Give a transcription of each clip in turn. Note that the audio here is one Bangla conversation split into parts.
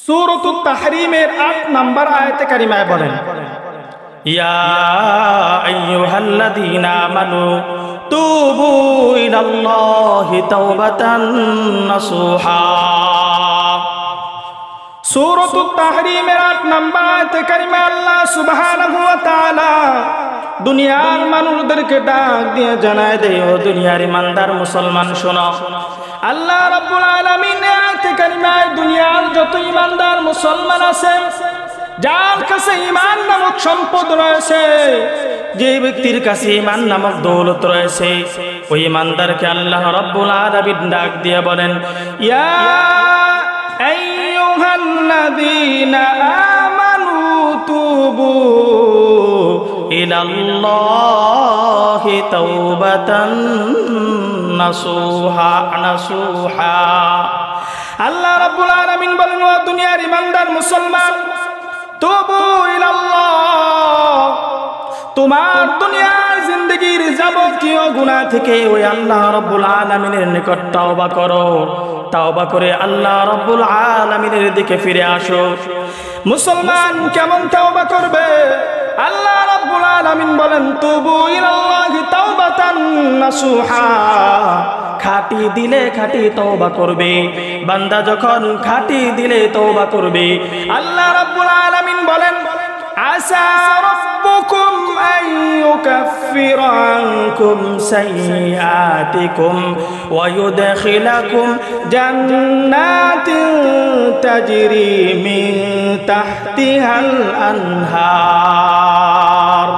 সূরাতুত তাহরীমের ৮ নম্বর আয়াতে কারিমায় বলেন, ইয়া আইয়ুহাল্লাযীনা আমানু তুবু ইলাল্লাহি তাওবাতান নাসুহা। সূরাতুত তাহরীমের ৮ নম্বর আয়াতে কারিমায় আল্লাহ সুবহানাহু ওয়া তাআলা দুনিয়ার মানুষদেরকে ডাক দিয়ে জানায় দেয়, ও দুনিয়ার ইমানদার মুসলমান শোনো, আল্লাহ রাব্বুল আলামিন আয়াতে কারিমায় দুনিয়ার যত ইমানদার মুসলমান আছে, যার কাছে ঈমান নামক সম্পদ রয়েছে, যে ব্যক্তির কাছে ঈমান নামক দৌলত রয়েছে, ওই ঈমানদারকে আল্লাহ রাব্বুল আলামিন ডাক দিয়ে বলেন, ইয়া আইয়ুহাল্লাযীনা আমানু তুবু ইলাল্লাহি তাওবাতান নাসুহা। আল্লাহ রাব্বুল আলামিন বলেন, ও দুনিয়ার ইমানদার মুসলমান, তুবু ইলাল্লাহ, তোমার দুনিয়ার জিন্দেগীর যাবতীয় গুনাহ থেকে ওই আল্লাহ রাব্বুল আলামিনের নিকট তওবা করো। তওবা করে আল্লাহ রাব্বুল আলামিনের দিকে ফিরে আসো। মুসলমান কেমন তওবা করবে? আল্লাহ রাব্বুল আলামিন বলেন, তুবু ইলাল্লাহি তাওবাতান নাসুহা। খাঁটি দিলে খাঁটি তওবা করবে। বান্দা যখন খাঁটি দিলে তওবা করবে, আল্লাহ রাব্বুল আলামিন বলেন, আসা রাব্বুকুম আন ইউকাফিরা আনকুম সাইয়্যাতিকুম ওয়া ইউদখিলাকুম জান্নাতিন তাজরি মিন তাহতিহাল আনহার।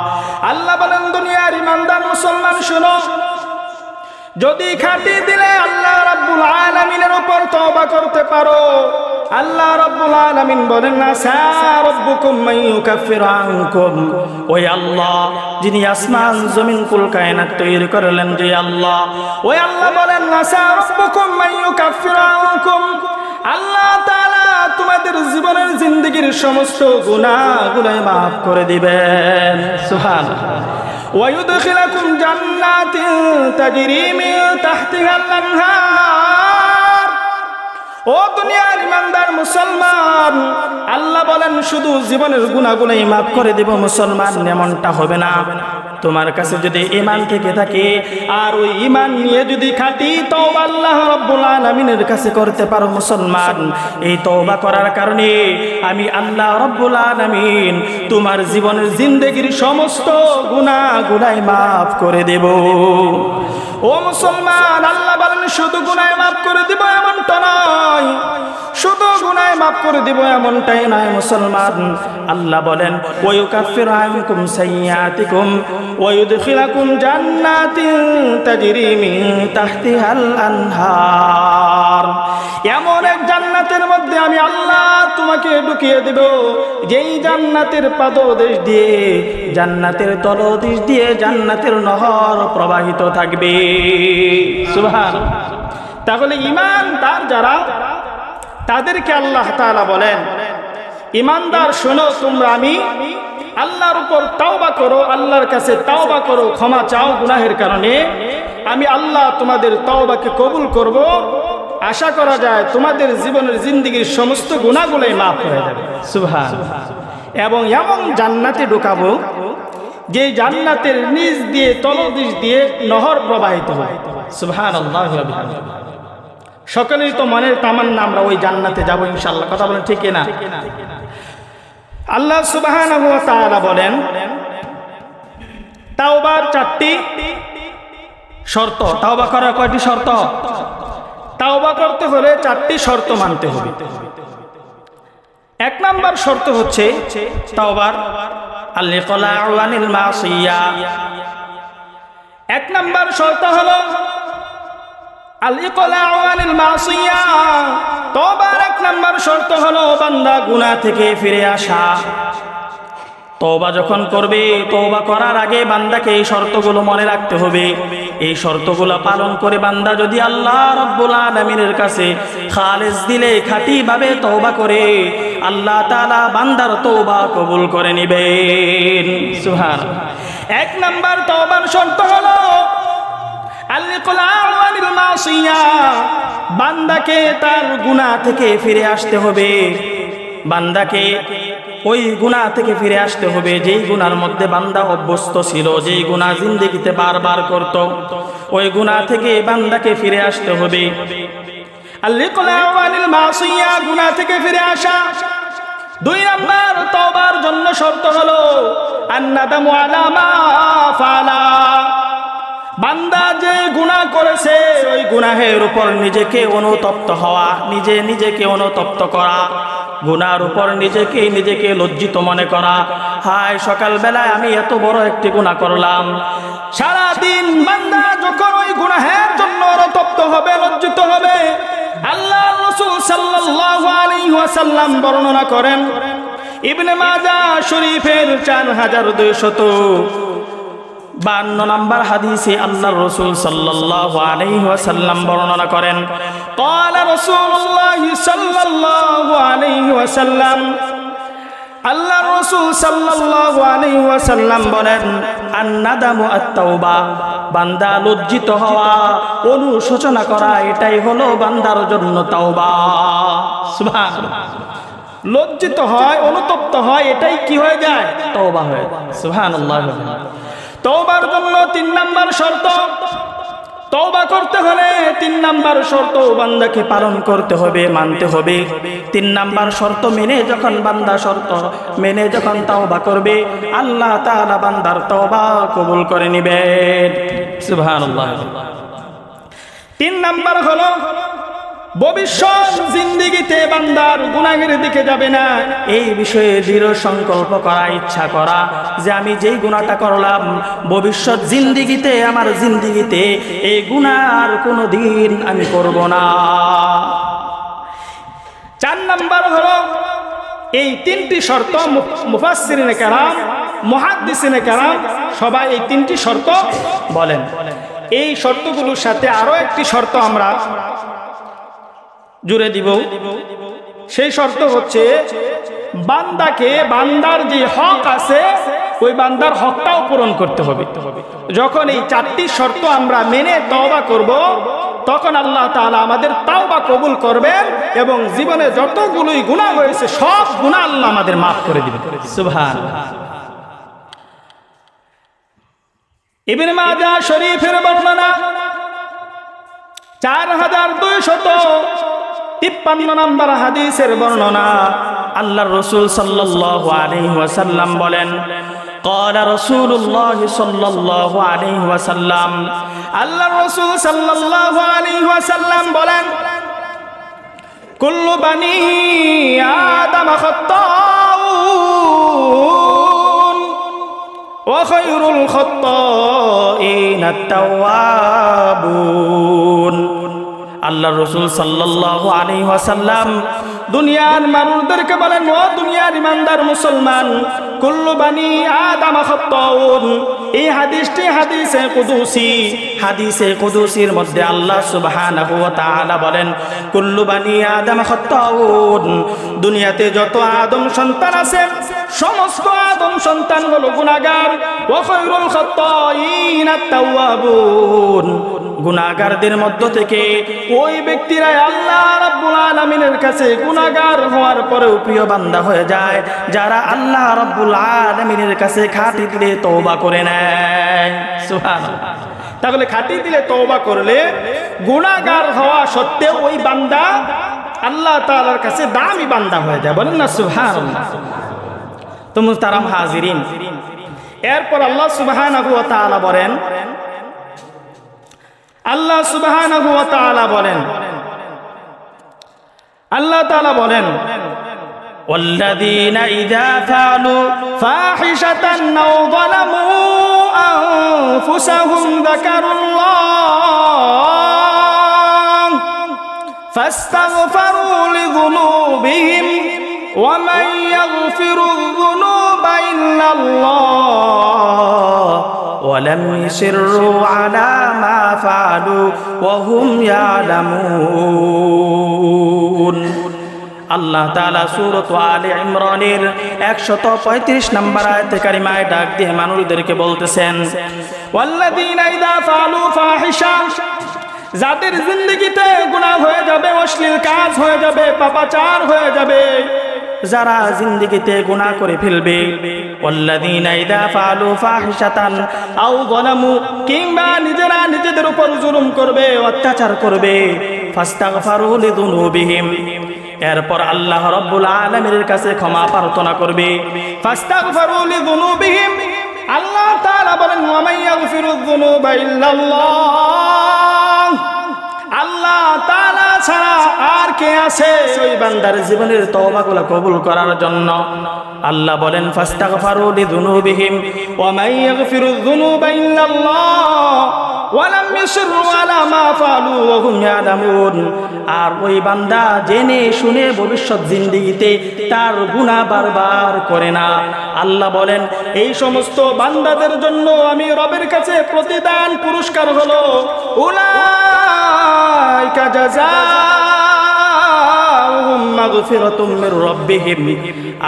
আল্লাহ বলেন, দুনিয়ার ইমানদার মুসলমান শোনো, যদি খাঁটি দিলে আল্লাহ রাব্বুল আলামিনের উপর তওবা করতে পারো, আল্লাহ রাব্বুল আলামিন বলেন, আসা রাব্বুকুম মান ইউকাফিরা আনকুম, ওই আল্লাহ যিনি আসমান জমিন কুল কায়নাত তৈরি করলেন, যে আল্লাহ, ওই আল্লাহ বলেন, আসা রাব্বুকুম মান ইউকাফিরা আনকুম, আল্লাহ তাআলা তোমাদের জীবনের জিন্দেগীর সমস্ত গুনাহগুলো মাফ করে দিবেন। সুবহানাল্লাহ। ওয়া ইউদখিলাকুম জান্নাতিন তাজরি মিন তাহতিহাল আনহার। ও দুনিয়ার ইমানদার মুসলমান, আল্লাহ বলেন, শুধু জীবনের গুনাহগুলোই মাফ করে দেব মুসলমান, এমনটা হবে না। তোমার কাছে যদি ঈমান থেকে থাকে আর ওই ঈমান নিয়ে যদি খাঁটি তওবা আল্লাহ রাব্বুল আলামিনের কাছে করতে পারো মুসলমান, এই তওবা করার কারণে আমি আল্লাহ রাব্বুল আলামিন তোমার জীবনের জিন্দেগীর সমস্ত গুনাহগুলাই মাফ করে দেব। ও মুসলমান, আল্লাহ বলেন, শুধু গুনাহ মাফ করে দিব এমনটা নয়, শুধু গুনাহ মাফ করে দিব এমনটাই নয় মুসলমান। আল্লাহ বলেন, ওয়া ইউকাফিরু আনকুম সাইয়্যাতিকুম ওয়া ইউদখিলাকুম জান্নাতিন তাজরি মিন তাহতিহাল আনহার। এমন এক জান্নাতের মধ্যে আমি আল্লাহ তোমাকে ঢুকিয়ে দেব, যেই জান্নাতের পাদদেশ দিয়ে, জান্নাতের তলদেশ দিয়ে জান্নাতের নহর প্রবাহিত থাকবে। সুবহানাল্লাহ। তাহলে ঈমানদার যারা, তাদেরকে আল্লাহ তাআলা বলেন, ঈমানদার শোনো, তোমরা আমি আল্লাহর উপর তাওবা করো, আল্লাহর কাছে তাওবা করো, ক্ষমা চাও গুনাহের কারণে, আমি আল্লাহ তোমাদের তাওবাকে কবুল করব। আশা করা যায় তোমাদের জীবনের জিন্দেগীর সমস্ত গুনাহগুলোই মাফ হয়ে যাবে। সুবহানাল্লাহ। এবং এমন জান্নাতে ঢোকাবো যে জান্নাতের নিচ দিয়ে তলদেশ দিয়ে নহর প্রবাহিত হয়। সুবহানাল্লাহ ওয়া বিহামদিহি। সকলেই তো মনের তামান্না আমরা ওই জান্নাতে যাব ইনশাআল্লাহ। কথা বলেন ঠিক কিনা? আল্লাহ সুবহানাহু ওয়া তাআলা বলেন, তাওবার 4টি শর্ত। তাওবা করার কয়টি শর্ত? তাওবা করতে হলে 4টি শর্ত মানতে হবে। 1 নাম্বার শর্ত হচ্ছে তাওবার আল-ইকলাউ আনিল মাসিয়া। 1 নাম্বার শর্ত হলো আল-ইকলাউ আনিল মাসিয়া। তওবার 1 নাম্বার শর্ত হলো বান্দা গুনাহ থেকে ফিরে আসা। তওবা যখন করবে, তওবা করার আগে বান্দাকে এই শর্তগুলো মনে রাখতে হবে। এই শর্তগুলো পালন করে বান্দা যদি আল্লাহ রাব্বুল আলামিনের কাছে খালেস দিলে, খাঁটি ভাবে তওবা করে, আল্লাহ তাআলা বান্দার তওবা কবুল করে নেবেন। সুবহানাল্লাহ। 1 নাম্বার তওবার শর্ত হলো আল-ইকলাউ আনিল মাসিয়া। বান্দাকে তার গুনাহ থেকে ফিরে আসতে হবে। বান্দাকে ওই গুনাহ থেকে ফিরে আসতে হবে যেই গুনার মধ্যে বান্দা অভ্যস্ত ছিল, যেই গুনাহ জিন্দেগিতে বারবার করত, ওই গুনাহ থেকে বান্দাকে ফিরে আসতে হবে। আল-ইকলাউ আনিল মাসিয়া, গুনাহ থেকে ফিরে আসা। 2 নাম্বার তওবার জন্য শর্ত হলো আন-নাদামু আলা মা ফালা। বান্দা যে গুনাহ করেছে ওই গুনাহের উপর নিজেকে অনুতপ্ত হওয়া, নিজেকে অনুতপ্ত করা, গুনার উপর নিজেকে লজ্জিত মনে করা। হায় সকালবেলায় আমি এত বড় একটি গুনাহ করলাম। সারা দিন বান্দা যখন ওই গুনাহের জন্য অনুতপ্ত হবে, লজ্জিত হবে, আল্লাহর রাসূল সাল্লাল্লাহু আলাইহি ওয়াসাল্লাম বর্ণনা করেন ইবনে মাজাহ শরীফের 4252 নম্বর হাদিসে আল্লাহর রাসূল সাল্লাল্লাহু আলাইহি ওয়াসাল্লাম বর্ণনা করেন, ক্বালা রাসূলুল্লাহ সাল্লাল্লাহু আলাইহি ওয়াসাল্লাম, আল্লাহর রাসূল সাল্লাল্লাহু আলাইহি ওয়াসাল্লাম বলেন, আন-নাদামু আত-তাওবা, বান্দা লজ্জিত হওয়া, অনুশোচনা করা, এটাই হলো বান্দার জন্য তাওবা। সুবহানাল্লাহ। লজ্জিত হয়, অনুতপ্ত হয়, এটাই কি হয়ে যায়? তওবা হয়ে যায়। সুবহানাল্লাহ। তওবার জন্য 3 নাম্বার শর্ত, তওবা করতে হলে 3 নাম্বার শর্ত বান্দাকে পালন করতে হবে, মানতে হবে। 3 নাম্বার শর্ত মেনে যখন বান্দা শর্ত মেনে যখন তওবা করবে, আল্লাহ তাআলা বান্দার তওবা কবুল করে নেবেন। সুবহানাল্লাহ। 3 নাম্বার হলো ভবিষ্যৎ জিন্দেগিতে বান্দার গুনাহের দিকে যাবে না, এই বিষয়ে দৃঢ় সংকল্প করা, ইচ্ছা করা যে আমি যেই গুনাহটা করলাম ভবিষ্যৎ জিন্দেগিতে, আমার জিন্দেগিতে এই গুনাহ আর কোনোদিন আমি করব না। 4 নাম্বার হলো এই 3টি শর্ত মুফাসসিরিনে কেরাম, মুহাদ্দিসিনে কেরাম সবাই এই 3টি শর্ত বলেন। এই শর্তগুলোর সাথে আরো একটি শর্ত আমরা জুড়ে দিব। সেই শর্ত হচ্ছে বান্দাকে, বান্দার যে হক আছে ওই বান্দার হকটাও পূরণ করতে হবে। যখন এই 4টি শর্ত আমরা মেনে তওবা করব, তখন আল্লাহ তাআলা আমাদের তওবা কবুল করবেন এবং জীবনে যতগুলোই গুনাহ হয়েছে সব গুনাহ আল্লাহ আমাদের মাফ করে দিবেন। সুবহানাল্লাহ। ইবনে মাজাহ শরীফের বর্ণনা 4253 নম্বর হাদিসের বর্ণনা, আল্লাহর রাসূল সাল্লাল্লাহু আলাইহি ওয়াসাল্লাম বলেন, ক্বালা রাসূলুল্লাহ সাল্লাল্লাহু আলাইহি ওয়াসাল্লাম, আল্লাহর রাসূল সাল্লাল্লাহু আলাইহি ওয়াসাল্লাম বলেন, কুল্লু বানি আদম খাত্তাউন ওয়া খায়রুল খাত্তাইনা আত-তাওয়াবুন। আল্লাহর রাসূল সাল্লাল্লাহু আলাইহি ওয়াসাল্লাম দুনিয়ার মানুষদেরকে বলেন, ও দুনিয়ার ইমানদার মুসলমান, কুল্লু বানি আদম খাত্তাউন। এই হাদিসটি হাদিসে কুদুসির মধ্যে আল্লাহ সুবহানাহু ওয়া তাআলা বলেন, কুল্লু বানি আদম খাত্তাউন, দুনিয়াতে যত আদম সন্তান আছে সমস্ত আদম সন্তান হলো গুনাহগার। ওয়া খায়রুল খাত্তাইনা আত-তাওয়াবুন, গুনাহগারদের মধ্য থেকে ওই ব্যক্তিরা আল্লাহ রাব্বুল আলামিনের কাছে গুনাহগার হওয়ার পরেও প্রিয় বান্দা হয়ে যায়, যারা আল্লাহ রাব্বুল আলামিনের কাছে খাঁটি দিলে তওবা করে নেয়। সুবহানাল্লাহ। তাহলে খাঁটি দিলে তওবা করলে গুনাহগার হওয়া সত্ত্বেও ওই বান্দা আল্লাহ তাআলার কাছে দামি বান্দা হয়ে যায়। বলেন না সুবহানাল্লাহ। তো মুহতারাম হাজিরিন, এরপর আল্লাহ সুবহানাহু ওয়া তাআলা বলেন, আল্লাহ সুবহানাহু ওয়া তাআলা বলেন, আল্লাহ তাআলা বলেন, ওয়াল্লাযীনা ইযা ফাআলু ফাহিশাতান আও যালামু আনফুসাহুম যাকারুল্লাহ ফাস্তাগফিরু লিযুনুবিহিম ওয়া মান ইয়াগফিরুয যুনুবা ইল্লাল্লাহ ওয়া লাম ইউসিররু আলা মা ফাআলু ওয়া হুম ইয়ালামুন। আল্লাহ তাআলা সূরাত আলে ইমরানের 135 নম্বর আয়াতে কারিমায় ডাক দিয়ে মানুষদেরকে বলতেছেন, ওয়াল্লাযীনা ইযা ফাআলু ফাহিশা, যাদের জিন্দেগিতে গুনাহ হয়ে যাবে, অশ্লীল কাজ হয়ে যাবে, পাপাচার হয়ে যাবে, যারা জিন্দেগিতে গুনাহ করে ফেলবে, ওয়াল্লাযীনা ইযা ফাআলু ফাহিশাতান আও যালামু, কিংবা নিজেরা নিজেদের উপর জুলুম করবে, অত্যাচার করবে, ফাস্তাগফারু লিযুনুবিহিম, এরপর আল্লাহ রাব্বুল আলামিনের কাছে ক্ষমা প্রার্থনা করবে। ফাস্তাগফারু লিযুনুবিহিম, আল্লাহ তাআলা বলেন ওয়া মান ইয়াগফিরুয যুনুবা ইল্লাল্লাহ, আল্লাহ তাআলা ছাড়া আর কে আছে ওই বান্দার জীবনের তওবাগুলো কবুল করার জন্য? আল্লাহ বলেন ফাস্তাগফারু লিযুনুবিহিম ওয়া মান ইয়াগফিরুয যুনুবা ইল্লাল্লাহ ওয়া লাম ইউসিররু আলা মা ফাআলু ওয়া হুম ইয়ালামুন। আর ওই বান্দা জেনে শুনে ভবিষ্যৎ জিন্দেগিতে তার গুনাহ বারবার করে না। আল্লাহ বলেন এই সমস্ত বান্দাদের জন্য আমি রবের কাছে প্রতিদান পুরস্কার হলো উলাইকা জাযাউহুম মাগফিরাতুম মির রাব্বিহিম।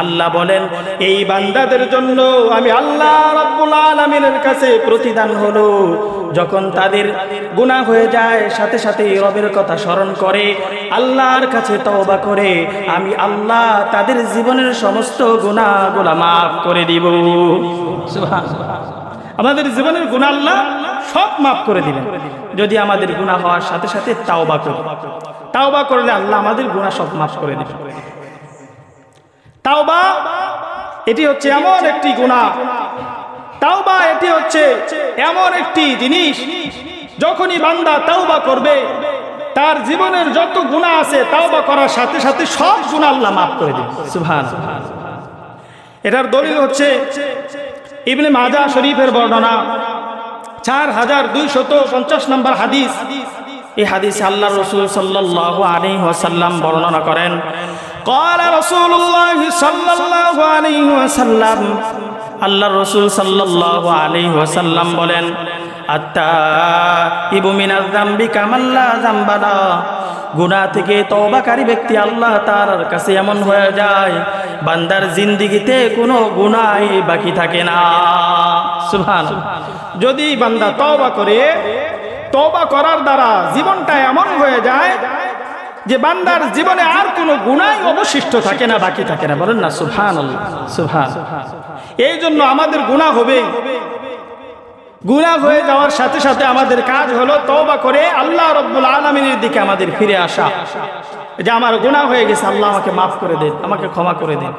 আল্লাহ বলেন এই বান্দাদের জন্য আমি আল্লাহ রাব্বুল আলামিনের কাছে প্রতিদান হলো যখন তাদের গুনাহ হয়ে যায় সাথে সাথে রবের কথা স্মরণ করে, আল্লাহর কাছে তওবা করে, আমি আল্লাহ তাদের জীবনের সমস্ত গুনাহগুলো মাফ করে দিব। সুবহানাল্লাহ। আমাদের জীবনের গুনাহ আল্লাহ সব মাফ করে দিবেন যদি আমাদের গুনাহ হওয়ার সাথে সাথে তাওবা করি। তাওবা করলে আল্লাহ আমাদের গুনাহ সব মাফ করে দিবেন। তাওবা এটি হচ্ছে এমন একটি গুনাহ, তাওবা এটি হচ্ছে এমন একটি জিনিস, যখনই বান্দা তাওবা করবে তার জীবনের যত গুনাহ আছে তাওবা করার সাথে সাথে সব গুনাহ আল্লাহ মাফ করে দিবেন। সুবহানাল্লাহ। এটার দলিল হচ্ছে ইবনে মাজাহ শরীফের বর্ণনা 4250 নম্বর হাদিস। এই হাদিসে আল্লাহর রাসূল সাল্লাল্লাহু আলাইহি ওয়াসাল্লাম বর্ণনা করেন, قال رسول الله صلى الله عليه وسلم, আল্লাহর রাসূল সাল্লাল্লাহু আলাইহি ওয়াসাল্লাম বলেন, আত্তাইবু মিনাজ যামবি কামান লা যামবা লা, গুনাহ থেকে তওবাকারী ব্যক্তি আল্লাহ তাআলার কাছে এমন হয়ে যায় বান্দার জিন্দেগিতে কোনো গুনাহই বাকি থাকে না। সুবহানাল্লাহ। যদি বান্দা তওবা করে, তওবা করার দ্বারা জীবনটা এমন হয়ে যায় যে বান্দার জীবনে আর কোনো গুনাহ অবশিষ্ট থাকে না, বাকি থাকে না। বলেন না সুবহানাল্লাহ। সুবহানাল্লাহ। এই জন্য আমাদের গুনাহ হবে, গুনাহ হয়ে যাওয়ার সাথে সাথে আমাদের কাজ হলো তওবা করে আল্লাহ রাব্বুল আলামিনের দিকে আমাদের ফিরে আসা, যে আমার গুনাহ হয়ে গেছে, আল্লাহ আমাকে মাফ করে দেন, আমাকে ক্ষমা করে দেন।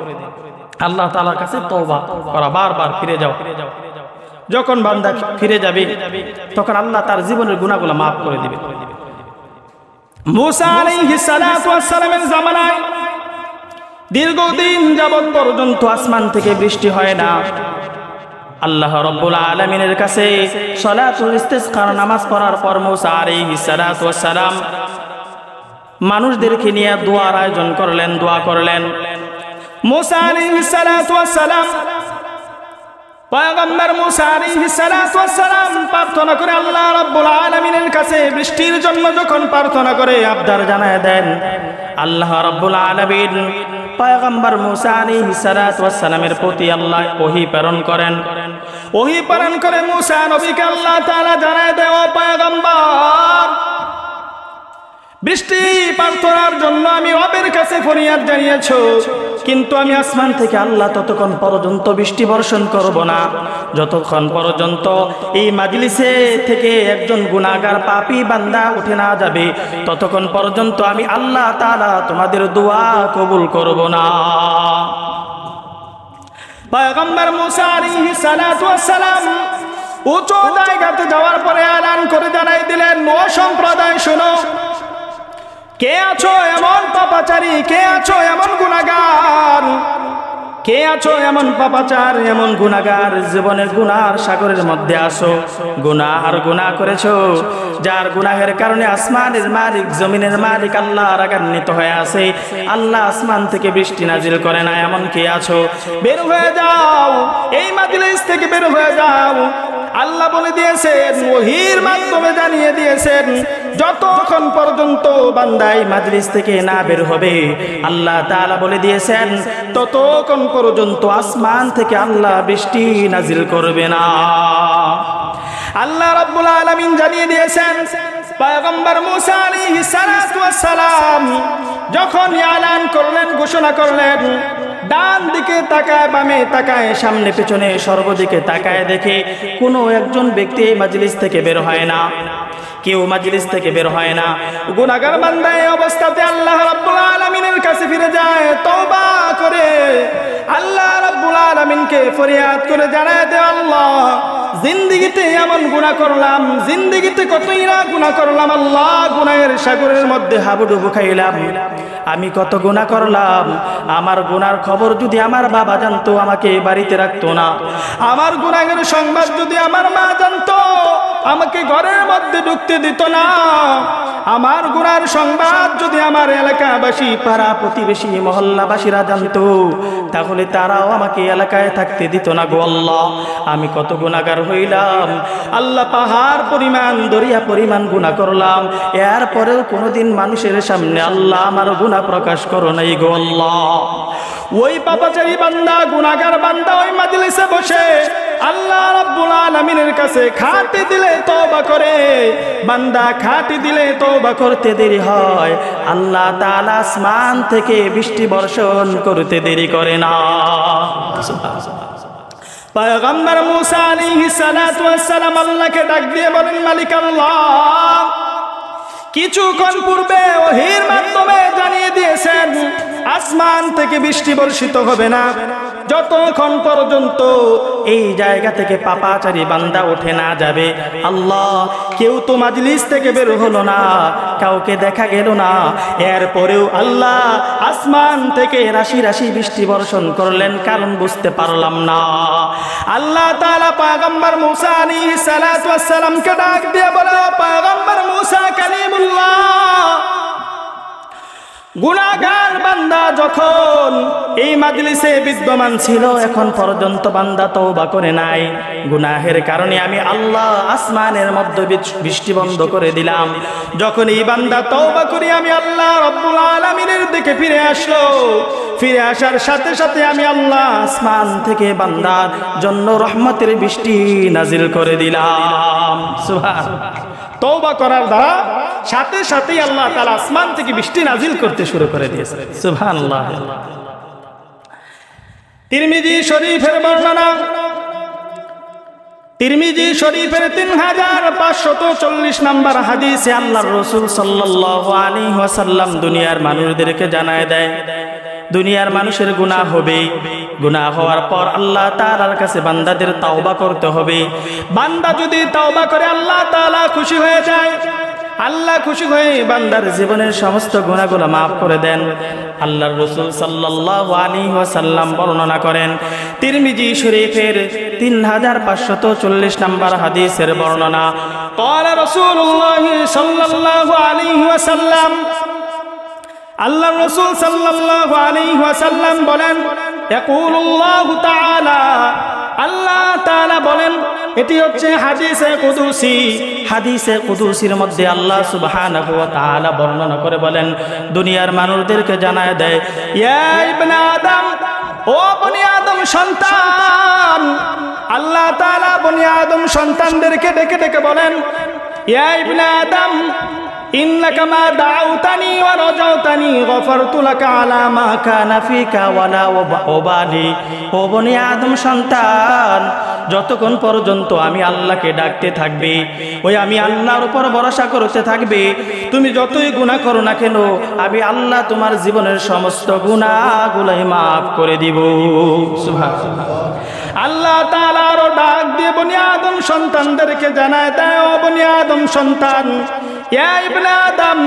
আল্লাহ তাআলার কাছে তওবা করা, বারবার ফিরে যাও। যখন বান্দা ফিরে যাবে তখন আল্লাহ তার জীবনের গুনাহগুলো মাফ করে দিবে। মুসা আলাইহিস সালাতু ওয়াস সালামের জামানায় দীর্ঘদিন যাবত পর্যন্ত আসমান থেকে বৃষ্টি হয় না। আল্লাহ রাব্বুল আলামিনের কাছে সালাতুল ইস্তিসকার নামাজ পড়ার পর মুসা আলাইহিস সালাতু ওয়াস সালাম মানুষদেরকে নিয়ে দোয়ার আয়োজন করলেন, দোয়া করলেন। মুসা আলাইহিস সালাতু ওয়াস সালাম, পয়গম্বর মুসা আলাইহিস সালাতু ওয়াস সালাম প্রার্থনা করে আল্লাহ রাব্বুল আলামিনের কাছে বৃষ্টির জন্য যখন প্রার্থনা করে, আবদার জানায় দেন, আল্লাহ রাব্বুল আলামিন পয়গম্বর মুসা আলাইহিস সালাতু ওয়াস সালামের প্রতি আল্লাহ ওহী প্রেরণ করেন। ওহী প্রেরণ করে মুসা নবীকে আল্লাহ তাআলা জানায় দেয়, ও পয়গম্বর, বৃষ্টি প্রার্থনার জন্য আমি রবের কাছে ফরিয়াদ জানিয়েছো, কিন্তু আমি আসমান থেকে আল্লাহ ততক্ষণ পর্যন্ত বৃষ্টি বর্ষণ করব না যতক্ষণ পর্যন্ত এই মাজলিসে থেকে একজন গুনাহগার পাপী বান্দা উঠে না যাবে, ততক্ষণ পর্যন্ত আমি আল্লাহ তাআলা তোমাদের দোয়া কবুল করব না। পয়গম্বর মুসা আলাইহিস সালাতু ওয়াস সালাম উচ্চ জায়গাতে যাওয়ার পরে এলান করে জানাই দিলেন, ও সম্প্রদায় শোনো, কে আছো এমন পাপাচারী, কে আছো এমন গুনাহগার, কে আছো এমন পাপাচার, এমন গুনাহগার, জীবনের গুনার সাগরের মধ্যে আসো, গুনাহ আর গুনাহ করেছো, যার গুনাহের কারণে আসমানের মালিক জমিনের মালিক আল্লাহ রাগান্বিত হয়ে আছে, আল্লাহ আসমান থেকে বৃষ্টি নাজিল করে না, এমন কে আছো, বের হয়ে যাও, এই মাজলিস থেকে বের হয়ে যাও। আল্লাহ বলে দিয়েছেন, ওহীর মাধ্যমে জানিয়ে দিয়েছেন, যতক্ষণ পর্যন্ত বান্দাই মাজলিস থেকে না বের হবে, আল্লাহ তাআলা বলে দিয়েছেন, ততক্ষণ পর্যন্ত আসমান থেকে আল্লাহ বৃষ্টি নাজিল করবে না। আল্লাহ রাব্বুল আলামিন জানিয়ে দিয়েছেন, পয়গম্বর মুসা আলাইহিস সালাতু ওয়াস সালাম যখন এলান করলেন, ঘোষণা করলেন, ডান দিকে তাকায়, বামে তাকায়, সামনে পেছনে সর্বদিকে তাকায়, দেখে কোনো একজন ব্যক্তি এই মাজলিস থেকে বের হয় না, কেউ মাজলিস থেকে বের হয় না। গুনাহগার বান্দা এই অবস্থাতে আল্লাহ রাব্বুল আলামিনের কাছে ফিরে যায়, তওবা করে আল্লাহ রাব্বুল আলামিনকে ফরিয়াদ করে জানায় দে, আল্লাহ জিন্দেগিতে এমন গুনাহ করলাম, জিন্দেগিতে কতই না গুনাহ করলাম, আল্লাহ গুনাহের সাগরের মধ্যে হাবুডুবু খাইলাম, আমি কত গুনাহ করলাম। আমার গুনার খবর যদি আমার বাবা জানতো আমাকে বাড়িতে রাখতো না, আমার গুনাহের সংবাদ যদি আমার মা জানতো আমাকে ঘরের মধ্যে ঢুকতে দিত না, আমার গুনার সংবাদ যদি আমার এলাকাবাসী, পাড়া প্রতিবেশী, মহল্লাবাসীরা জানতো তাহলে তারাও আমাকে এলাকায় থাকতে দিত না গো আল্লাহ। আমি কত গুনাহগার হইলাম আল্লাহ, পাহাড় পরিমাণ, দরিয়া পরিমাণ গুনাহ করলাম, এরপরেও কোনোদিন মানুষের সামনে আল্লাহ আমার গুনাহ প্রকাশ করো নাই গো আল্লাহ। ওই পাপাচারী বান্দা, গুনাহগার বান্দা ওই মাজলিসে বসে আল্লাহ রাব্বুল আলামিনের কাছে খাঁটি দিলে তওবা করে। বান্দা খাঁটি দিলে তওবা করতে দেরি হয়, আল্লাহ তাআলা আসমান থেকে বৃষ্টি বর্ষণ করতে দেরি করে না। পয়গম্বর মুসা আলাইহিস সালাতু ওয়াস সালাম আল্লাহকে ডাক দিয়ে বলেন, মালিক আল্লাহ, কিছুক্ষণ পূর্বে ওহীর মাধ্যমে জানিয়ে দিয়েছেন আসমান থেকে বৃষ্টি বর্ষিত হবে না যতক্ষণ পর্যন্ত এই জায়গা থেকে পাপাচারী বান্দা উঠে না যাবে। আল্লাহ, কেউ তো মাজলিস থেকে বের হলো না, কাউকে দেখা গেল না, এরপরেও আল্লাহ আসমান থেকে রাশি রাশি বৃষ্টি বর্ষণ করলেন, কারণ বুঝতে পারলাম না। আল্লাহ তাআলা পয়গম্বর মুসা আলাইহিস সালাতু ওয়াস সালামকে ডাক দিয়ে বলে, পয়গম্বর মুসা কালিমুল্লাহ, গুনাহগার বান্দা যখন এই মাজলিসে বিদ্যমান ছিল এখন পর্যন্ত বান্দা তওবা করে নাই, গুনাহের কারণে আমি আল্লাহ আসমানের মধ্যে বৃষ্টি বন্ধ করে দিলাম। যখন এই বান্দা তওবা করে আমি আল্লাহ রাব্বুল আলামিনের দিকে ফিরে আসলো, ফিরে আসার সাথে সাথে আমি আল্লাহ আসমান থেকে বান্দার জন্য রহমতের বৃষ্টি নাজিল করে দিলাম। সুবহানাল্লাহ। তওবা করার দ্বারা সাথে সাথেই আল্লাহ তাআলা আসমান থেকে বৃষ্টি নাজিল করতে শুরু করে দিয়েছে। সুবহানাল্লাহ। তিরমিজি শরীফের বর্ণনা, তিরমিজি শরীফের 3540 নম্বর হাদিসে আল্লাহর রাসূল সাল্লাল্লাহু আলাইহি ওয়াসাল্লাম দুনিয়ার মানুষদেরকে জানায় দেয়, দুনিয়ার মানুষের গুনাহ হবে, গুনাহ হওয়ার পর আল্লাহ তাআলার কাছে বান্দাদের তওবা করতে হবে। বান্দা যদি তওবা করে আল্লাহ তাআলা খুশি হয়ে যায়, আল্লাহ খুশি হয়ে বান্দার জীবনের সমস্ত গুনাহগুলো মাফ করে দেন। আল্লাহর রাসূল সাল্লাল্লাহু আলাইহি ওয়াসাল্লাম বর্ণনা করেন, তিরমিজি শরীফের 3540 নম্বর হাদিসের বর্ণনা, ক্বালা রাসূলুল্লাহ সাল্লাল্লাহু আলাইহি ওয়াসাল্লাম, আল্লাহর রাসূল সাল্লাল্লাহু আলাইহি ওয়াসাল্লাম বলেন, ইয়াকুলুল্লাহু তাআলা, আল্লাহ তাআলা বলেন, এটি হচ্ছে হাদিসে কুদসি। হাদিসে কুদসির মধ্যে আল্লাহ সুবহানাহু ওয়া তাআলা বর্ণনা করে বলেন, দুনিয়ার মানুষদেরকে জানায় দেয়, ইয়া ইবনে আদম, ও বনি আদম সন্তান, আল্লাহ তাআলা বনি আদম সন্তানদেরকে ডেকে ডেকে বলেন, ইয়া ইবনে আদম, ইন্নাকা মা দাউতানি ওয়া রাজাউতানি গফারতু লাকা আলা মা কানা ফিকা ওয়ালা ওবালি। ও বনি আদম সন্তান, যতক্ষণ পর্যন্ত আমি আল্লাহকে ডাকতে থাকবে, ওই আমি আল্লাহর উপর ভরসা করতে থাকবে, তুমি যতই গুনাহ করো না কেন আমি আল্লাহ তোমার জীবনের সমস্ত গুনাহগুলাই মাফ করে দিব। সুবহানাল্লাহ। আল্লাহ তাআলা আরো ডাক দিয়ে বনি আদম সন্তানদেরকে জানায় দেয়, ও বনি আদম সন্তান, ইয়া ইবনে আদম,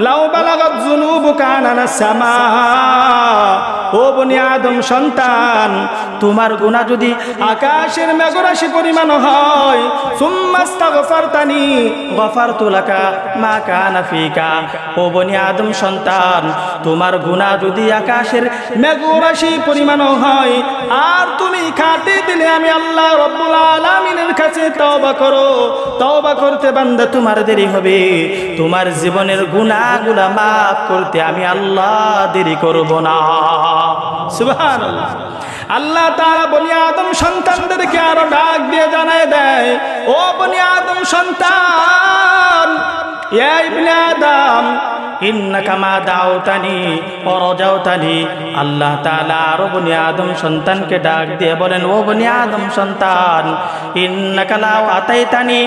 লাউ বালাগাত যুনুবুকা আনানাস সামা, ও বনি আদম সন্তান, তোমার গুনাহ যদি আকাশের মেঘরাশি পরিমাণ হয়, সুম্মাস্তাগফারতানি গফারতু লাকা মা কানা ফিকা, ও বনি আদম সন্তান, তোমার গুনাহ যদি আকাশের মেঘরাশি পরিমাণ হয় আর তুমি খাঁটি দিলে আমি আল্লাহ রাব্বুল আলামিনের কাছে তওবা করো, তওবা করতে বান্দা তোমার দেরি হবে, তোমার জীবনের গুনাহগুলো মাফ করতে আমি আল্লাহ দেরি করব না। সুবহানাল্লাহ। আল্লাহ তাআলা বনি আদম সন্তানদেরকে আরো ডাক দিয়ে জানায় দেয়, ও বনি আদম সন্তান, ইয়া ইবনে আদম, ইন্নাকা মা দাউতানি ওয়া রাজাউতানি। আল্লাহ তাআলা আর বনি আদম সন্তানকে ডাক দিয়ে বলেন, ও বনি আদম সন্তান, ইন্নাকা লা আতাইতানি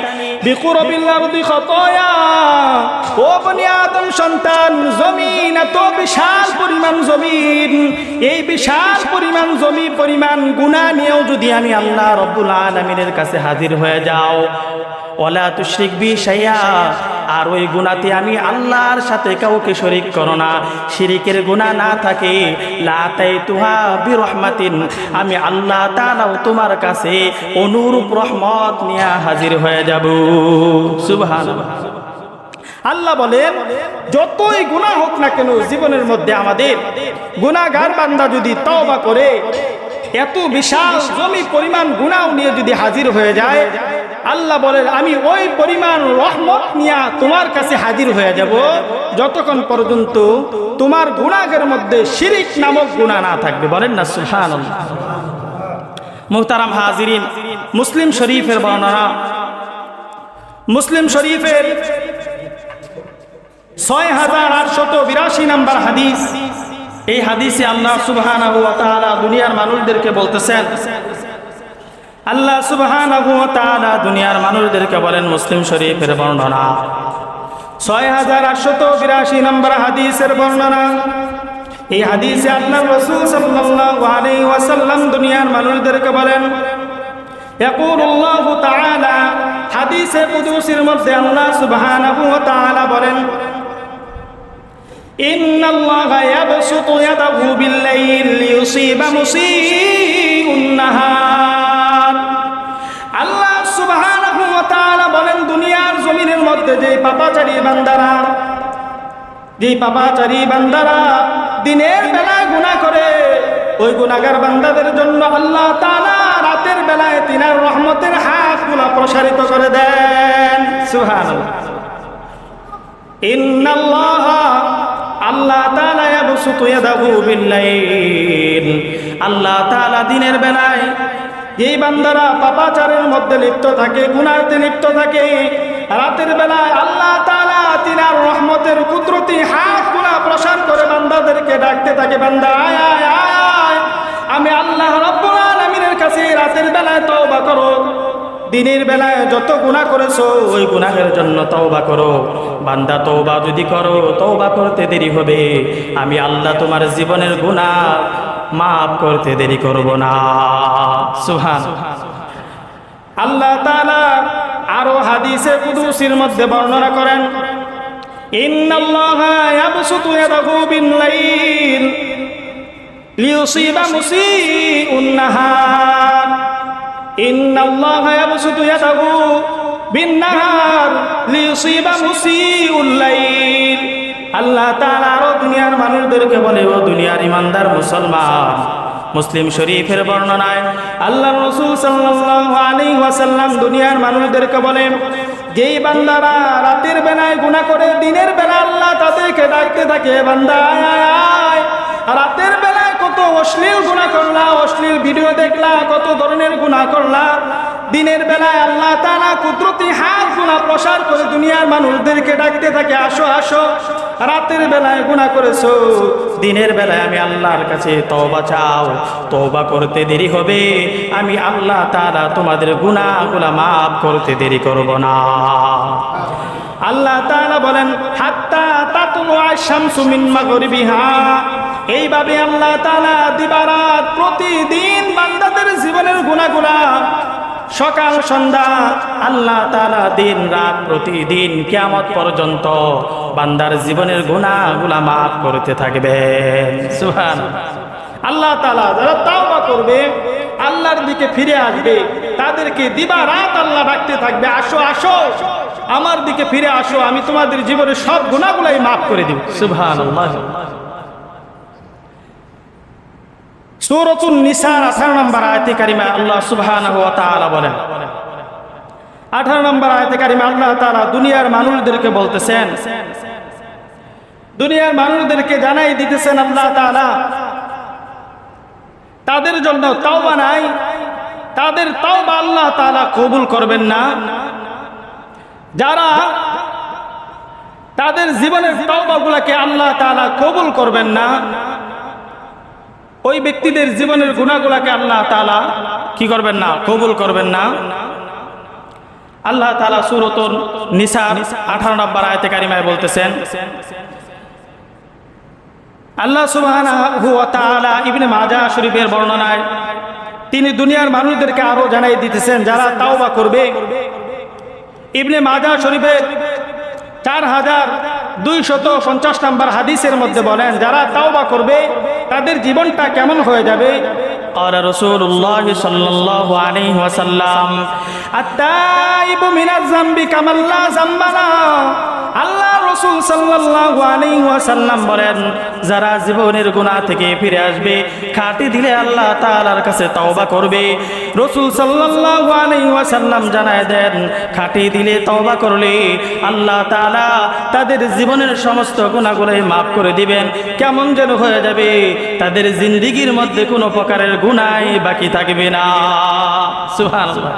বিকুরবিল আরদি খাতায়া। ও বনি আদম সন্তান, জমিন এত বিশাল পরিমাণ জমিন, এই বিশাল পরিমাণ জমি পরিমাণ গুনাহ নিয়েও যদি আমি আল্লাহ রব্বুল আলামিনের কাছে হাজির হয়ে যাও, ওয়ালা তুশরিক বি শাইআ, আর ওই গুনাহতে আমি আল্লাহর সাথে কাউকে শরীক করো না, শিরিকের গুনাহ না থাকে, লা তাইতুহা বিরহমাতিন, আমি আল্লাহ তাআলাও তোমার কাছে অনুরূপ রহমত নিয়ে হাজির হয়ে যাব। সুবহানাল্লাহ। আল্লাহ বলেন, যতই গুনাহ হোক না কেন জীবনের মধ্যে আমাদের, গুনাহগার বান্দা যদি তওবা করে এত বিশাল জমি পরিমাণ গুনাহ নিয়ে যদি হাজির হয়ে যায়, আল্লাহ বলেন আমি ওই পরিমাণ রহমত নিয়ে তোমার কাছে হাজির হয়ে যাব, যতক্ষণ পর্যন্ত তোমার গুনাহের মধ্যে শিরিক নামক গুনাহ না থাকবে। বলেন না সুবহানাল্লাহ। মুহতারাম হাজিরিন, মুসলিম শরীফের বর্ণনা, মুসলিম শরীফের 6882 নম্বর হাদিস। এই হাদিসে আল্লাহ সুবহানাহু ওয়া তাআলা দুনিয়ার মানুষদেরকে বলতেছেন, আল্লাহ সুবহানাহু ওয়া তাআলা দুনিয়ার মানুষদেরকে বলেন, মুসলিম শরীফের বর্ণনা 6882 নম্বর হাদিসের বর্ণনা। এই হাদিসে আল্লাহর রাসূল সাল্লাল্লাহু আলাইহি ওয়াসাল্লাম দুনিয়ার মানুষদেরকে বলেন, ইয়াকুলুল্লাহু তাআলা, হাদিসে কুদসির মধ্যে আল্লাহ সুবহানাহু ওয়া তাআলা বলেন, ইন্নাল্লাহা ইয়াবসুতু ইয়াদাহু বিল-লাইল লিয়ুসিবা মুসিউন নাহার। আল্লাহ সুবহানাহু ওয়া তাআলা বলেন, দুনিয়ার জমিনের মধ্যে যে পাপাচারী বান্দারা দিনের বেলা গুনাহ করে, ওই গুনাহগার বান্দাদের জন্য আল্লাহ তাআলা রাতের বেলায় তিনার রহমতের হাতগুলো প্রসারিত করে দেন। সুবহানাল্লাহ। ইন্নাল্লাহা, আল্লাহ তাআলা ইয়াবসুতু ইয়াদাহু বিল-লাইল, আল্লাহ তাআলা দিনের বেলায় এই বান্দারা পাপাচারের মধ্যে লিপ্ত থাকে, গুনাহতে লিপ্ত থাকে, রাতের বেলায় আল্লাহ তাআলা তিনার রহমতের কুদরতি হাতগুলো প্রসার করে বান্দাদেরকে ডাকতে থাকে, বান্দা আয় আয় আয়, আমি আল্লাহ রাব্বুল আলামিনের কাছে রাতের বেলায় তওবা করো, দিনের বেলায় যত গুনাহ করেছো ওই গুনাহের জন্য তওবা করো। বান্দা তওবা যদি করো, তওবা করতে দেরি হবে, আমি আল্লাহ তোমার জীবনের গুনাহ মাফ করতে দেরি করব না। সুবহানাল্লাহ। আল্লাহ তাআলা আরো হাদিসে কুদসির মধ্যে বর্ণনা করেন, ইন্নাল্লাহা ইয়াবসুতু ইয়াদাহু বিল-লাইল লিয়ুসিবা মুসিউন নাহার। ইন্নাল্লাহা ইয়াবসুতু ইয়াদাহু বিন-নাহার লিয়ুসিবা মুসিউল লাইল। আল্লাহ তাআলা আরো দুনিয়ার মানুষদেরকে বলে, ও দুনিয়ার ইমানদার মুসলমান, মুসলিম শরীফের বর্ণনায় আল্লাহ রাসূল সাল্লাল্লাহু আলাইহি ওয়াসাল্লাম দুনিয়ার মানুষদেরকে বলেন, যেই বান্দারা রাতের বেলায় গুনাহ করে, দিনের বেলা আল্লাহ তাদেরকে ডাকতে থাকে, বান্দা আয় আয় আয়, রাতের বেলায় কত অশ্লীল গুনাহ করলা, অশ্লীল ভিডিও দেখলা, কত ধরনের গুনাহ করলা, দিনের বেলায় আল্লাহ তাআলা কুদরতি হাতগুলো প্রসার করে দুনিয়ার মানুষদেরকে ডাকতে থাকে, আসো আসো, রাতের বেলায় গুনাহ করেছো, দিনের বেলায় আমি আল্লাহর কাছে তওবা চাও, তওবা করতে দেরি হবে, আমি আল্লাহ তাআলা তোমাদের গুনাহগুলো মাফ করতে দেরি করব না। আল্লাহ তাআলা বলেন, হাত্তা তাতলুআ শামসু মিন মাগরিবিহা। এইভাবে আল্লাহ তাআলা দিবারাত প্রতিদিন বান্দাদের জীবনের গুনাহগুলো সকাল সন্ধ্যা আল্লাহ তাআলা দিন রাত প্রতিদিন কিয়ামত পর্যন্ত বান্দার জীবনের গুনাহগুলো মাফ করতে থাকবেন। সুবহানাল্লাহ। আল্লাহ তাআলা যারা তাওবা করবে, আল্লাহর দিকে ফিরে আসবে, তাদেরকে দিবা রাত আল্লাহ ডাকতে থাকবে, আসো আসো, আমার দিকে ফিরে আসো, আমি তোমাদের জীবনের সব গুনাহগুলাই মাফ করে দিব। সুবহানাল্লাহ। সূরাতুন নিসার 18 নম্বর আয়াতে কারিমা আল্লাহ সুবহানাহু ওয়া তাআলা বলেন, 18 নম্বর আয়াতে কারিমা আল্লাহ তাআলা দুনিয়ার মানুষদেরকে বলতেছেন, দুনিয়ার মানুষদেরকে জানাই দিতেছেন আল্লাহ তাআলা তাদের জন্য তাওবা নাই, তাদের তাওবা আল্লাহ তাআলা কবুল করবেন না। যারা তাদের জীবনের তওবাগুলোকে আল্লাহ তাআলা কবুল করবেন না, ওই ব্যক্তিদের জীবনের গুনাহগুলোকে আল্লাহ তাআলা কি করবেন না? কবুল করবেন না। আল্লাহ তাআলা সূরাতুন নিসার 18 নম্বর আয়াতে কারিমায় বলতেছেন, আল্লাহ সুবহানাহু ওয়া তাআলা ইবনে মাজাহ শরীফের বর্ণনায় তিনি দুনিয়ার মানুষদেরকে আরো জানাই দিতেছেন যারা তাওবা করবে। ইবনে মাজাহ শরীফের 4250 নম্বর হাদিসের মধ্যে বলেন, যারা তাওবা করবে তাদের জীবনটা কেমন হয়ে যাবে। قال رسول الله صلى الله عليه وسلم التائب من الذنب كمن لا ذنب له। আল্লাহ রাসূল সাল্লাল্লাহু আলাইহি ওয়াসাল্লাম বলেন, যারা জীবনের গুনাহ থেকে ফিরে আসবে, খাঁটি দিলে আল্লাহ তাআলার কাছে তওবা করবে। রাসূল সাল্লাল্লাহু আলাইহি ওয়াসাল্লাম জানায় দেন, খাঁটি দিলে তওবা করলে আল্লাহ তাআলা তাদের জীবনের সমস্ত গুনাহগুলোই মাফ করে দিবেন। কেমন যেন হয়ে যাবে, তাদের জিন্দেগীর মধ্যে কোনো প্রকারের গুনাহ বাকি থাকবে না। সুবহানাল্লাহ।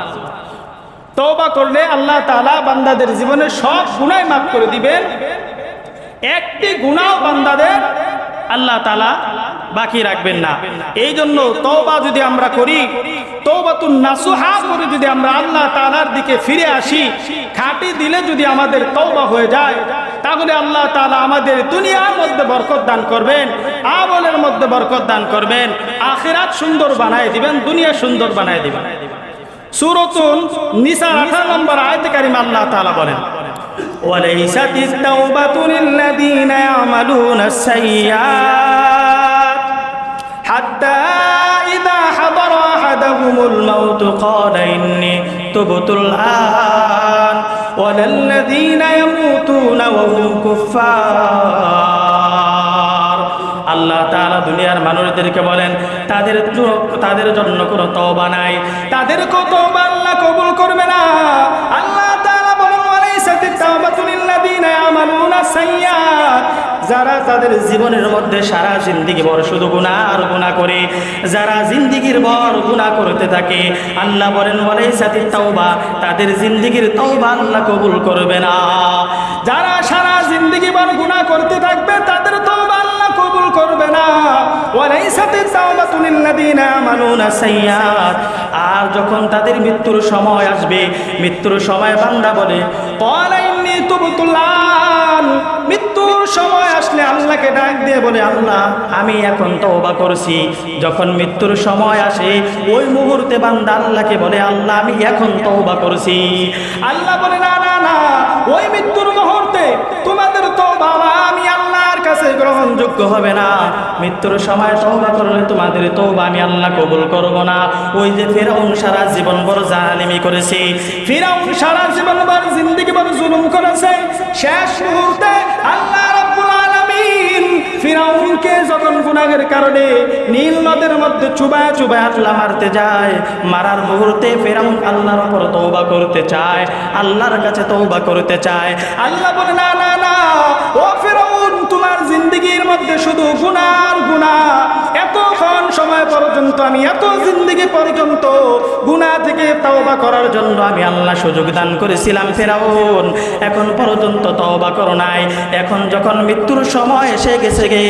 তওবা করলে আল্লাহ তাআলা বান্দাদের জীবনের সব গুনাহ মাফ করে দিবেন, একটি গুনাহ বান্দাদের আল্লাহ তাআলা বাকি রাখবেন না। এই জন্য তওবা যদি আমরা করি, তওবাতুন নাসুহা করে যদি আমরা আল্লাহ তাআলার দিকে ফিরে আসি, খাঁটি দিলে যদি আমাদের তওবা হয়ে যায়, তাহলে আল্লাহ তাআলা আমাদের দুনিয়ার মধ্যে বরকত দান করবেন, আমলের মধ্যে বরকত দান করবেন, আখিরাত সুন্দর বানায় দিবেন, দুনিয়া সুন্দর বানায় দিবেন। সূরাতুন নিসার 18 নম্বর আয়াতে কারিমা আল্লাহ তাআলা বলেন, ওয়ালাইসাতিত তাওবাতু লিল্লাযীনা ইয়ামালুনাস সাইয়্যাত হাত্তা ইযা হাদারা আহাদাহুমুল মাউত ক্বালা ইন্নী তুবতুল আন ওয়ালাল্লাযীনা ইয়ামুতুনা ওয়া হুম কুফফার। আল্লাহ তাআলা দুনিয়ার মানুষদেরকে বলেন, তাদের জন্য কোনো তওবা নাই, তাদের তওবা আল্লাহ কবুল করবে না। আল্লাহ তাআলা বলেন, ওয়ালাইসাতিত তাওবাতু লিল্লাযীনা ইয়ামালুনাস সাইয়্যাত, যারা তাদের জীবনের মধ্যে সারা জিন্দেগি ভর শুধু গুনাহ আর গুনাহ করে, যারা জিন্দেগির ভর গুনাহ করতে থাকে, আল্লাহ বলেন ওয়ালাইসাতিত তাওবা, তাদের জিন্দেগির তওবা আল্লাহ কবুল করবে না। যারা সারা জিন্দেগি ভর গুনাহ করতে থাকবে, তাদের তওবা আল্লাহ কবুল করবে না। ওয়ালাইসাতিত তাওবাতু লিল্লাযীনা ইয়ামালুনাস সাইয়্যাত, আর যখন তাদের মৃত্যুর সময় আসবে, মৃত্যুর সময় বান্দা বলে ক্বালা ইন্নী তুবতুল আন, মৃত্যুর সময় আসলে আল্লাহকে ডাক দিয়ে বলে, আল্লাহ আমি এখন তওবা করছি। যখন মৃত্যুর সময় আসে, ওই মুহূর্তে বান্দা আল্লাহকে বলে, আল্লাহ আমি এখন তওবা করছি। আল্লাহ বলে, না না না, ওই মৃত্যুর মুহূর্তে তোমাদের তওবা আমি আল্লাহর কাছে গ্রহণযোগ্য হবে না। মৃত্যুর সময় তওবা করলে তোমাদের তওবা আমি আল্লাহ কবুল করব না। ওই যে ফিরআউন সারা জীবন ভর জালিমি করেছে, ফিরআউন সারা জীবন ভর জিন্দেগি ভর জুলুম করেছে, শেষ মুহূর্তে আল্লাহ রাব্বুল আলামিন ফিরআউনকে যখন গুনাহের কারণে নীল নদের মধ্যে চুবায় চুবায় আল্লাহ মারতে যায়, মারার মুহূর্তে ফিরআউন আল্লাহর উপর তওবা করতে চায়, আল্লাহর কাছে তওবা করতে চায়। আল্লাহ বলে, না না না, ও ফিরআউন, তোমার জিন্দেগির মধ্যে শুধু গুনাহ আর গুনাহ। এতক্ষণ সময় পর্যন্ত আমি, এত জিন্দেগি পর্যন্ত গুনাহ থেকে তওবা করার জন্য আমি আল্লাহ সুযোগ দান করেছিলাম। ফিরআউন এখন পর্যন্ত তওবা করো নাই, এখন যখন মৃত্যুর সময় এসে গেছে গে,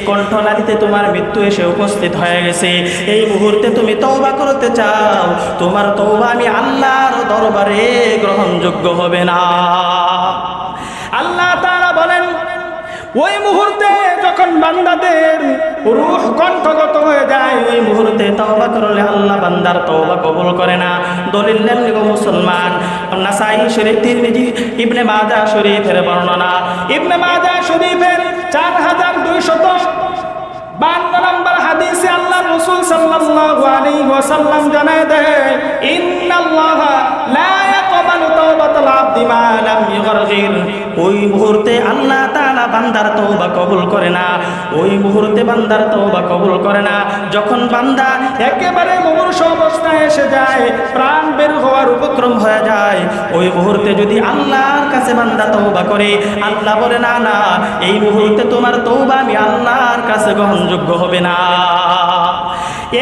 কণ্ঠনালীতে তোমার মৃত্যু এসে উপস্থিত হয়ে গেছে, এই মুহূর্তে তুমি তওবা করতে চাও, তোমার তওবা আমি আল্লাহর দরবারে গ্রহণযোগ্য হবে না। আল্লাহ তাআলা বলেন, ওই মুহূর্তে যখন বান্দাদের রূহ কণ্ঠগত হয়ে যায়, ওই মুহূর্তে তওবা করলে আল্লাহ বান্দার তওবা কবুল করে না। দলিল নেন গো মুসলমান, নাসাই শরীফ, তিরমিজি, ইবনে মাজাহ শরীফের বর্ণনা। ইবনে মাজাহ শরীফের 4252 নম্বর হাদিসে আল্লাহ রাসূল সাল্লাল্লাহু আলাইহি ওয়াসাল্লাম জানায় দেন, ইন্নাল্লাহা লা ইয়াকবালু তাওবাতাল আবদি মা লাম ইগরগির। ওই মুহূর্তে আল্লাহ তাআলা বান্দার তওবা কবুল করে না, ওই মুহূর্তে বান্দার তওবা কবুল করে না যখন বান্দা একেবারে মুমূর্ষ অবস্থায় এসে যায়, প্রাণ বের হওয়ার উপক্রম হয়ে যায়, ওই মুহূর্তে যদি আল্লাহর কাছে বান্দা তওবা করে, আল্লাহ বলে, না না, এই মুহূর্তে তোমার তওবা আমি আল্লাহর কাছে গ্রহণযোগ্য হবে না।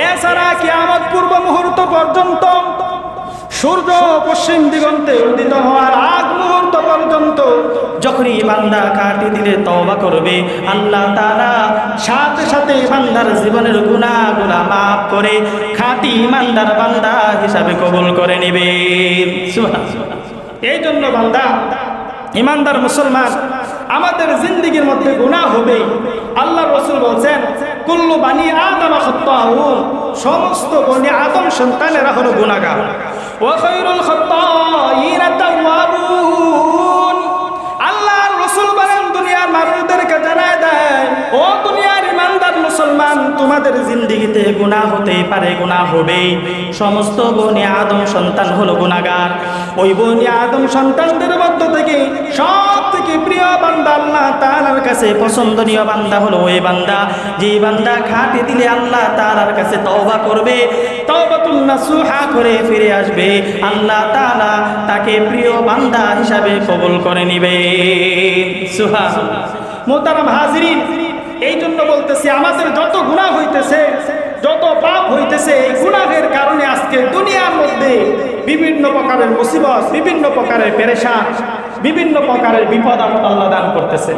এছাড়া কিয়ামত পূর্ব মুহূর্ত পর্যন্ত সূর্য পশ্চিম দিগন্তে উদিত হওয়ার আগ মুহূর্ত পর্যন্ত যখনই বান্দা খাঁটি দিলে তওবা করবে, আল্লাহ তাআলা সাথে সাথে বান্দার জীবনের গুনাহগুলো মাফ করে খাঁটি ইমানদার বান্দা হিসাবে কবুল করে নেবেন। সুবহানাল্লাহ। এই জন্য বান্দা, ইমানদার মুসলমান, আমাদের জিন্দেগির মধ্যে গুনাহ হবে। আল্লাহর রাসূল বলেন, কুল্লু বানি আদম খাত্তাউন, সমস্ত বনি আদম সন্তানেরা হলো গুনাহগার। ওয়া খায়রুল খাত্তাইনা তাওয়াবুন। আল্লাহর রাসূল বলেন, দুনিয়ার মানুষদেরকে জানায় দেয়, ও দুনিয়ার ইমানদার মুসলমান, তোমাদের জিন্দেগিতে গুনাহ হতেই পারে, গুনাহ হবে। সমস্ত বনি আদম সন্তান হলো গুনাহগার। ওই বনি আদম সন্তানদের মধ্য থেকে সব থেকে প্রিয় বান্দা, আল্লাহ তাআলার কাছে পছন্দনীয় বান্দা হলো ওই বান্দা, যে বান্দা খাঁটি দিলে আল্লাহ তাআলার কাছে তওবা করবে, তওবাতুন নাসুহা করে ফিরে আসবে, আল্লাহ তাআলা তাকে প্রিয় বান্দা হিসাবে কবুল করে নেবে। সুবহানাল্লাহ। মুহতারাম হাজিরিন, এই জন্য বলতেছি, আমাদের যত গুনাহ হইতেছে, যত পাপ হইতেছে, এই গুনাহের কারণে আজকে দুনিয়ার মধ্যে বিভিন্ন প্রকারের মুসিবত, বিভিন্ন প্রকারের পেরেশান, বিভিন্ন প্রকারের বিপদ আল্লাহ দান করতেছে।